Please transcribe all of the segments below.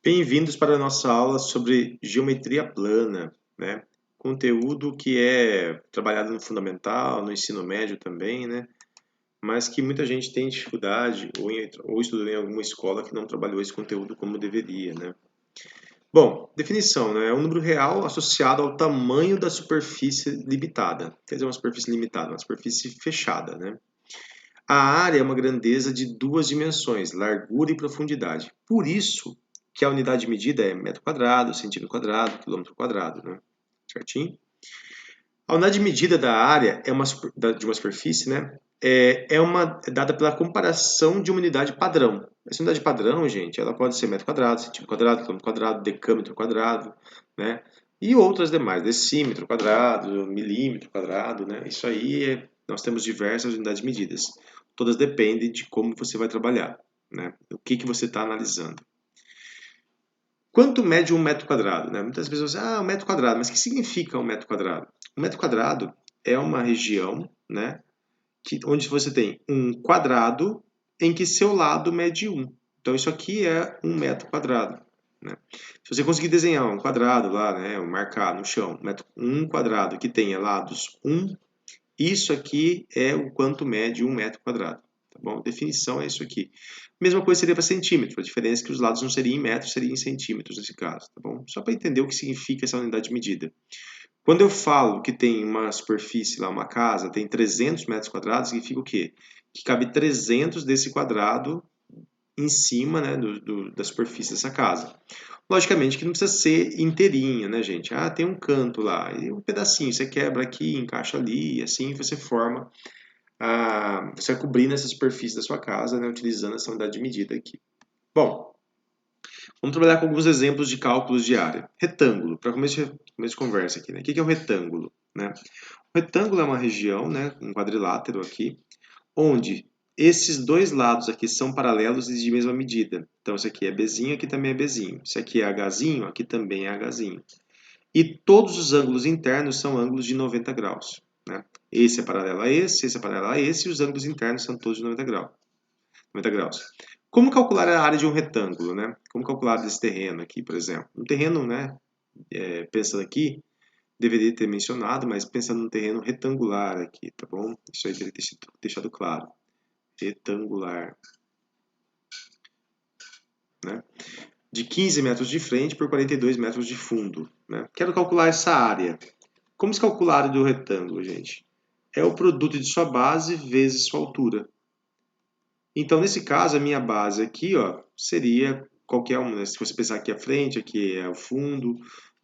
Bem-vindos para a nossa aula sobre geometria plana, né? Conteúdo que é trabalhado no fundamental, no ensino médio também, né? Mas que muita gente tem dificuldade ou estudou em alguma escola que não trabalhou esse conteúdo como deveria, né? Bom, definição, né? É um número real associado ao tamanho da superfície limitada. Quer dizer, uma superfície limitada, uma superfície fechada, né? A área é uma grandeza de duas dimensões, largura e profundidade. Por isso que a unidade de medida é metro quadrado, centímetro quadrado, quilômetro quadrado, né? Certinho? A unidade de medida da área de uma superfície, né? É dada pela comparação de uma unidade padrão. Essa unidade padrão, gente, ela pode ser metro quadrado, centímetro quadrado, quilômetro quadrado, decâmetro quadrado, né? E outras demais, decímetro quadrado, milímetro quadrado, né? Isso aí, nós temos diversas unidades de medidas. Todas dependem de como você vai trabalhar, né? O que você está analisando. Quanto mede um metro quadrado, né? Muitas pessoas dizem, um metro quadrado, mas o que significa um metro quadrado? Um metro quadrado é uma região, né, onde você tem um quadrado em que seu lado mede 1. Então, isso aqui é um metro quadrado, né? Se você conseguir desenhar um quadrado lá, né, marcar no chão, um quadrado que tenha lados 1, isso aqui é o quanto mede um metro quadrado. Tá bom? Definição é isso aqui. Mesma coisa seria para centímetro. A diferença é que os lados não seriam em metros, seriam em centímetros nesse caso. Tá bom? Só para entender o que significa essa unidade de medida. Quando eu falo que tem uma superfície lá, uma casa, tem 300 metros quadrados, significa o quê? Que cabe 300 desse quadrado em cima, né, da superfície dessa casa. Logicamente que não precisa ser inteirinha, né, gente? Tem um canto lá, e um pedacinho, você quebra aqui, encaixa ali, e assim você forma, você vai cobrindo essa superfície da sua casa, né, utilizando essa unidade de medida aqui. Bom, vamos trabalhar com alguns exemplos de cálculos de área. Retângulo, para começo de conversa aqui, né? O que é um retângulo? Né? O retângulo é uma região, né, um quadrilátero aqui, onde esses dois lados aqui são paralelos e de mesma medida. Então, isso aqui é Bzinho, aqui também é Bzinho. Isso aqui é Hzinho, aqui também é Hzinho. E todos os ângulos internos são ângulos de 90 graus. Né? Esse é paralelo a esse é paralelo a esse, e os ângulos internos são todos de 90 graus. 90 graus. Como calcular a área de um retângulo, né? Como calcular desse terreno aqui, por exemplo? Um terreno, né? Pensando aqui, deveria ter mencionado, mas pensando num terreno retangular aqui, tá bom? Isso aí deveria ter sido deixado claro. Retangular, né? De 15 metros de frente por 42 metros de fundo, né? Quero calcular essa área. Como se calcula a área do retângulo, gente? É o produto de sua base vezes sua altura. Então, nesse caso, a minha base aqui, ó, seria qualquer uma, né? Se você pensar aqui à frente, aqui é o fundo,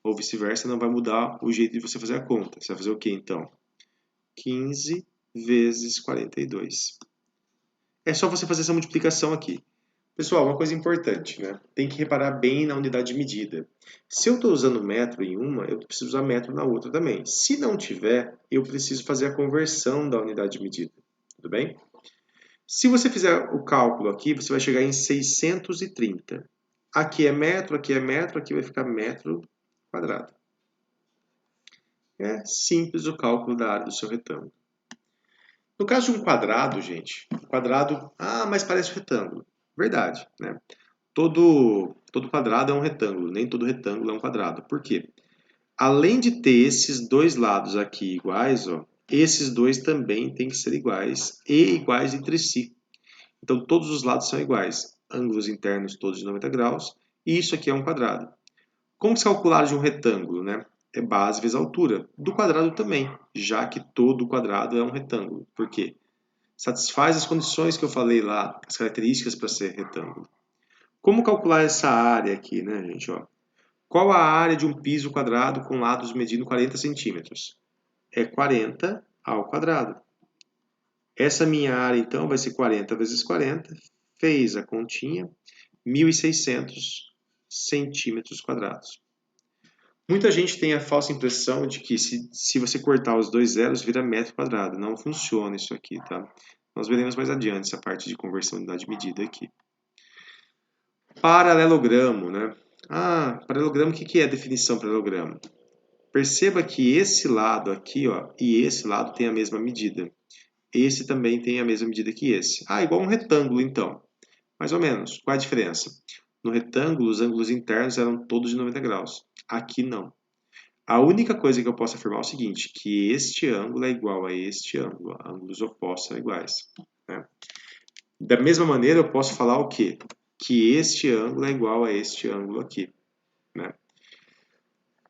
ou vice-versa, não vai mudar o jeito de você fazer a conta. Você vai fazer o quê, então? 15 vezes 42. É só você fazer essa multiplicação aqui. Pessoal, uma coisa importante, né? Tem que reparar bem na unidade de medida. Se eu estou usando metro em uma, eu preciso usar metro na outra também. Se não tiver, eu preciso fazer a conversão da unidade de medida. Tudo bem? Se você fizer o cálculo aqui, você vai chegar em 630. Aqui é metro, aqui vai ficar metro quadrado. É simples o cálculo da área do seu retângulo. No caso de um quadrado, gente, quadrado, mas parece um retângulo. Verdade, né? Todo quadrado é um retângulo, nem todo retângulo é um quadrado. Por quê? Além de ter esses dois lados aqui iguais, ó, esses dois também têm que ser iguais e iguais entre si. Então, todos os lados são iguais. Ângulos internos todos de 90 graus. E isso aqui é um quadrado. Como se calcular de um retângulo, né? É base vezes altura. Do quadrado também, já que todo quadrado é um retângulo. Por quê? Satisfaz as condições que eu falei lá, as características para ser retângulo. Como calcular essa área aqui, né, gente? Ó, qual a área de um piso quadrado com lados medindo 40 centímetros? É 40 ao quadrado. Essa minha área, então, vai ser 40 vezes 40. Fez a continha, 1.600 centímetros quadrados. Muita gente tem a falsa impressão de que se você cortar os dois zeros, vira metro quadrado. Não funciona isso aqui, tá? Nós veremos mais adiante essa parte de conversão de unidade de medida aqui. Paralelogramo, né? Paralelogramo, o que é a definição de paralelogramo? Perceba que esse lado aqui, ó, e esse lado tem a mesma medida. Esse também tem a mesma medida que esse. Igual um retângulo, então. Mais ou menos. Qual é a diferença? No retângulo, os ângulos internos eram todos de 90 graus. Aqui não. A única coisa que eu posso afirmar é o seguinte, que este ângulo é igual a este ângulo. Ângulos opostos são iguais. Né? Da mesma maneira, eu posso falar o quê? Que este ângulo é igual a este ângulo aqui. Né?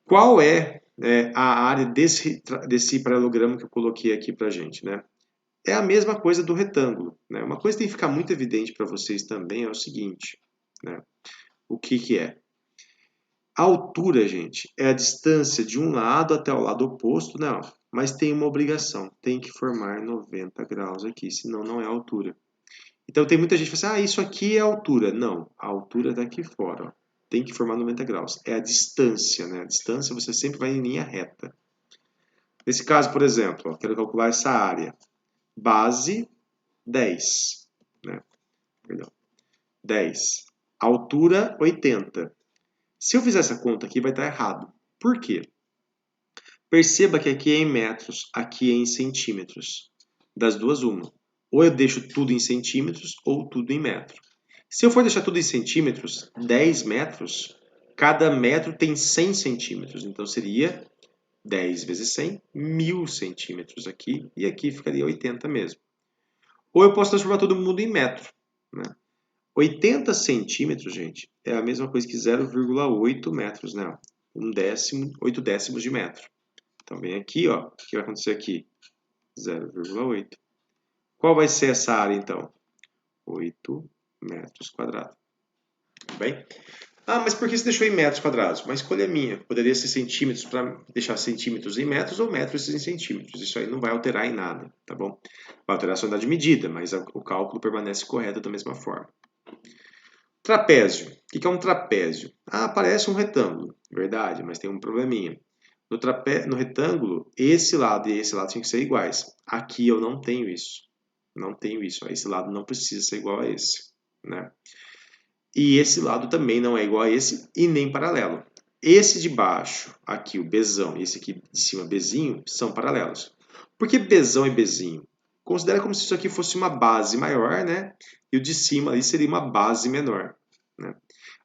Qual é a área desse paralelogramo que eu coloquei aqui para a gente? Né? É a mesma coisa do retângulo. Né? Uma coisa que tem que ficar muito evidente para vocês também é o seguinte. Né? O que é? A altura, gente, é a distância de um lado até o lado oposto, não. Mas tem uma obrigação, tem que formar 90 graus aqui, senão não é altura. Então tem muita gente que fala assim, isso aqui é altura. Não, a altura está aqui fora. Ó. Tem que formar 90 graus. É a distância, né? A distância você sempre vai em linha reta. Nesse caso, por exemplo, ó, quero calcular essa área. Base 10. Né? Perdão. 10. Altura 80. Se eu fizer essa conta aqui, vai estar errado. Por quê? Perceba que aqui é em metros, aqui é em centímetros. Das duas, uma. Ou eu deixo tudo em centímetros, ou tudo em metro. Se eu for deixar tudo em centímetros, 10 metros, cada metro tem 100 centímetros. Então, seria 10 vezes 100, 1000 centímetros aqui. E aqui ficaria 80 mesmo. Ou eu posso transformar todo mundo em metro. Né? 80 centímetros, gente, é a mesma coisa que 0,8 metros, né? 8 décimos de metro. Então, vem aqui, ó, o que vai acontecer aqui? 0,8. Qual vai ser essa área, então? 8 metros quadrados. Tudo bem? Ah, mas por que você deixou em metros quadrados? Uma escolha minha. Poderia ser centímetros para deixar centímetros em metros ou metros em centímetros. Isso aí não vai alterar em nada, tá bom? Vai alterar a sua unidade de medida, mas o cálculo permanece correto da mesma forma. Trapézio. O que é um trapézio? Ah, parece um retângulo. Verdade, mas tem um probleminha. No retângulo, esse lado e esse lado tinham que ser iguais. Aqui eu não tenho isso. Não tenho isso. Esse lado não precisa ser igual a esse. Né? E esse lado também não é igual a esse e nem paralelo. Esse de baixo, aqui o Bzão, e esse aqui de cima, Bzinho, são paralelos. Por que Bzão e Bzinho? Considera como se isso aqui fosse uma base maior, né? E o de cima ali seria uma base menor. Né?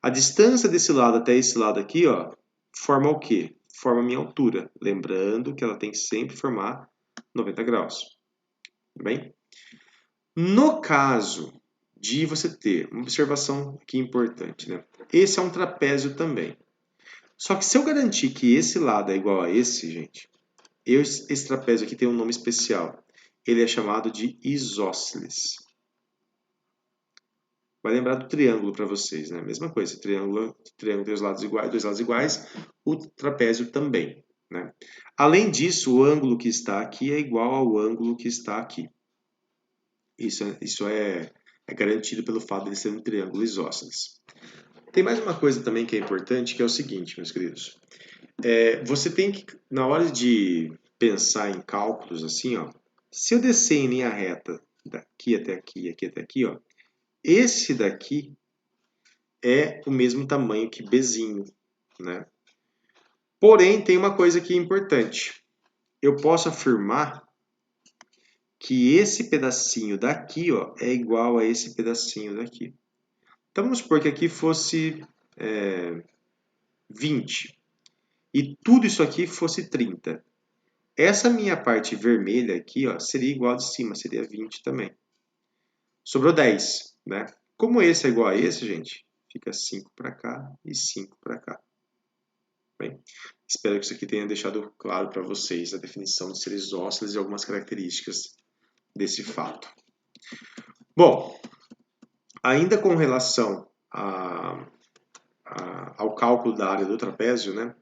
A distância desse lado até esse lado aqui, ó, forma o quê? Forma a minha altura. Lembrando que ela tem que sempre formar 90 graus. Tudo bem? No caso de você ter uma observação aqui importante, né? Esse é um trapézio também. Só que se eu garantir que esse lado é igual a esse, gente, esse trapézio aqui tem um nome especial. Ele é chamado de isósceles. Vai lembrar do triângulo para vocês, né? Mesma coisa, triângulo tem os lados iguais, dois lados iguais, o trapézio também, né? Além disso, o ângulo que está aqui é igual ao ângulo que está aqui. Isso é garantido pelo fato de ele ser um triângulo isósceles. Tem mais uma coisa também que é importante, que é o seguinte, meus queridos. Você tem que, na hora de pensar em cálculos assim, ó, se eu descer em linha reta daqui até aqui, aqui até aqui, ó, esse daqui é o mesmo tamanho que Bzinho, né? Porém, tem uma coisa que é importante. Eu posso afirmar que esse pedacinho daqui, ó, é igual a esse pedacinho daqui. Então, vamos supor que aqui fosse 20 e tudo isso aqui fosse 30. Essa minha parte vermelha aqui, ó, seria igual a de cima, seria 20 também. Sobrou 10, né? Como esse é igual a esse, gente, fica 5 para cá e 5 para cá. Bem, espero que isso aqui tenha deixado claro para vocês a definição de seres isósceles e algumas características desse fato. Bom, ainda com relação ao cálculo da área do trapézio, né,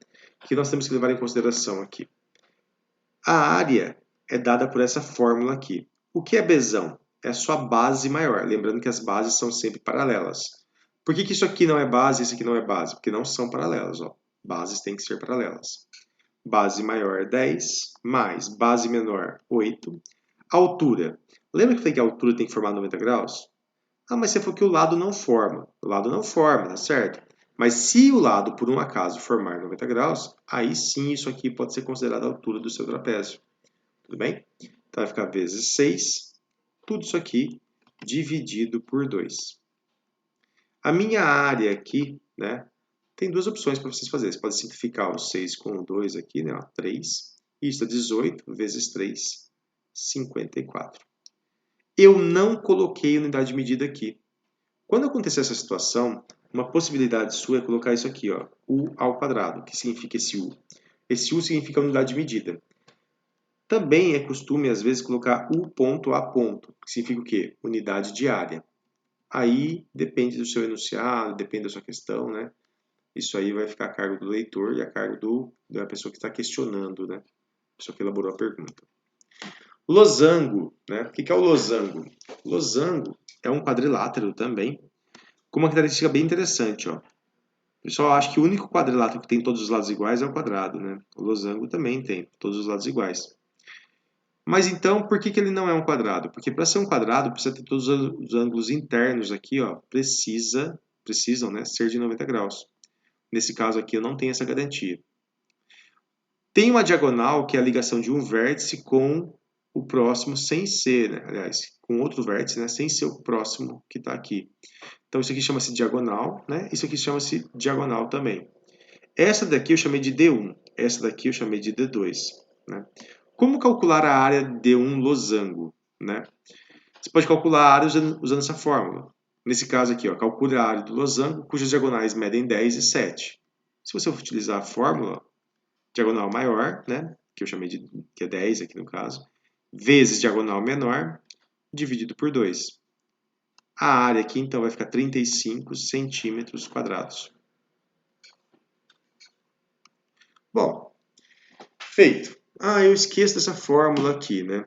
que nós temos que levar em consideração aqui. A área é dada por essa fórmula aqui. O que é Bzão? É a sua base maior. Lembrando que as bases são sempre paralelas. Por que isso aqui não é base e isso aqui não é base? Porque não são paralelas. Ó. Bases têm que ser paralelas. Base maior 10, mais base menor 8. Altura. Lembra que eu falei que a altura tem que formar 90 graus? Ah, mas você falou que o lado não forma. O lado não forma, tá certo? Mas se o lado, por um acaso, formar 90 graus, aí sim isso aqui pode ser considerado a altura do seu trapézio. Tudo bem? Então vai ficar vezes 6, tudo isso aqui dividido por 2. A minha área aqui, né, tem duas opções para vocês fazerem. Você pode simplificar o 6 com o 2 aqui, né, ó, 3. Isso é 18 vezes 3, 54. Eu não coloquei unidade de medida aqui. Quando acontecer essa situação, uma possibilidade sua é colocar isso aqui, ó, U ao quadrado, que significa esse U. Esse U significa unidade de medida. Também é costume, às vezes, colocar U ponto A ponto, que significa o quê? Unidade de área. Aí depende do seu enunciado, depende da sua questão, né? Isso aí vai ficar a cargo do leitor e a cargo da pessoa que está questionando, né? A pessoa que elaborou a pergunta. Losango, né? O que é o losango? Losango é um quadrilátero também, com uma característica bem interessante, ó. O pessoal acha que o único quadrilátero que tem todos os lados iguais é o quadrado, né? O losango também tem todos os lados iguais. Mas então, por que ele não é um quadrado? Porque para ser um quadrado, precisa ter todos os ângulos internos aqui, ó, precisam, né, ser de 90 graus. Nesse caso aqui, eu não tenho essa garantia. Tem uma diagonal, que é a ligação de um vértice com o próximo, sem ser, né, aliás, com outro vértice, né, sem ser o próximo que está aqui. Então, isso aqui chama-se diagonal, né? Isso aqui chama-se diagonal também. Essa daqui eu chamei de D1, essa daqui eu chamei de D2, né? Como calcular a área de um losango, né? Você pode calcular a área usando essa fórmula. Nesse caso aqui, ó, calcule a área do losango, cujas diagonais medem 10 e 7. Se você utilizar a fórmula, diagonal maior, né, que eu chamei de que é 10 aqui no caso, vezes diagonal menor, dividido por 2. A área aqui, então, vai ficar 35 centímetros quadrados. Bom, feito. Eu esqueço dessa fórmula aqui, né?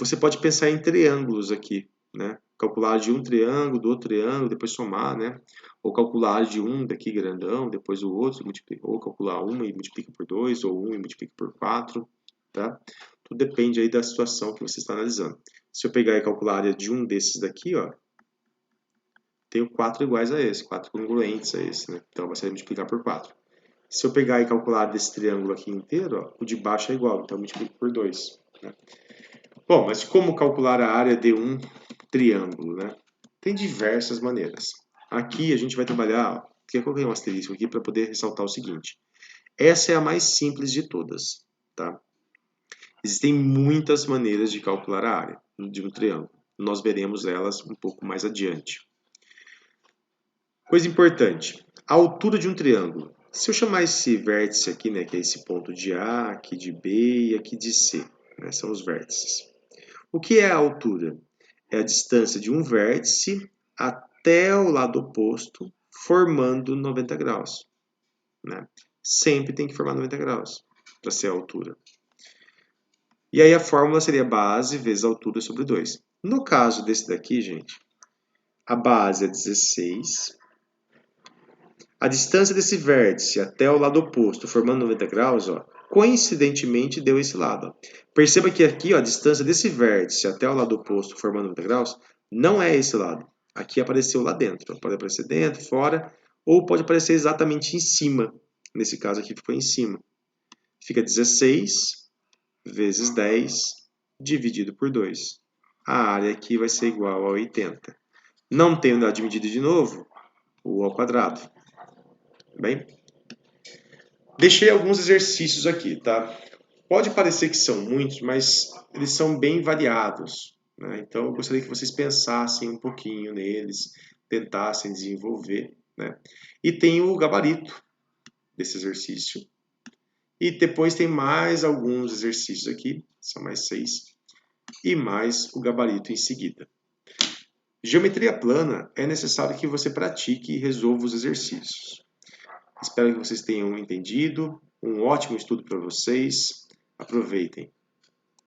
Você pode pensar em triângulos aqui, né? Calcular de um triângulo, do outro triângulo, depois somar, né? Ou calcular de um daqui grandão, depois o outro, ou calcular uma e multiplica por 2, ou 1 e multiplica por 4, tá? Tudo depende aí da situação que você está analisando. Se eu pegar e calcular a área de um desses daqui, ó, tenho 4 iguais a esse, 4 congruentes a esse, né? Então vai ser multiplicar por 4. Se eu pegar e calcular desse triângulo aqui inteiro, ó, o de baixo é igual, então eu multiplico por 2. Né? Bom, mas como calcular a área de um triângulo, né? Tem diversas maneiras. Aqui a gente vai trabalhar, eu coloquei um asterisco aqui para poder ressaltar o seguinte. Essa é a mais simples de todas, tá? Existem muitas maneiras de calcular a área de um triângulo. Nós veremos elas um pouco mais adiante. Coisa importante, a altura de um triângulo. Se eu chamar esse vértice aqui, né, que é esse ponto de A, aqui de B e aqui de C, né, são os vértices. O que é a altura? É a distância de um vértice até o lado oposto, formando 90 graus. Né? Sempre tem que formar 90 graus para ser a altura. E aí a fórmula seria base vezes a altura sobre 2. No caso desse daqui, gente, a base é 16. A distância desse vértice até o lado oposto, formando 90 graus, ó, coincidentemente deu esse lado. Ó. Perceba que aqui ó, a distância desse vértice até o lado oposto, formando 90 graus, não é esse lado. Aqui apareceu lá dentro. Ó. Pode aparecer dentro, fora, ou pode aparecer exatamente em cima. Nesse caso aqui ficou em cima. Fica 16 vezes 10 dividido por 2. A área aqui vai ser igual a 80. Não tem unidade de medida de novo, U ao quadrado. Bem, deixei alguns exercícios aqui, tá? Pode parecer que são muitos, mas eles são bem variados, né? Então eu gostaria que vocês pensassem um pouquinho neles, tentassem desenvolver, né? E tem o gabarito desse exercício. E depois tem mais alguns exercícios aqui, são mais 6, e mais o gabarito em seguida. Geometria plana é necessário que você pratique e resolva os exercícios. Espero que vocês tenham entendido. Um ótimo estudo para vocês. Aproveitem.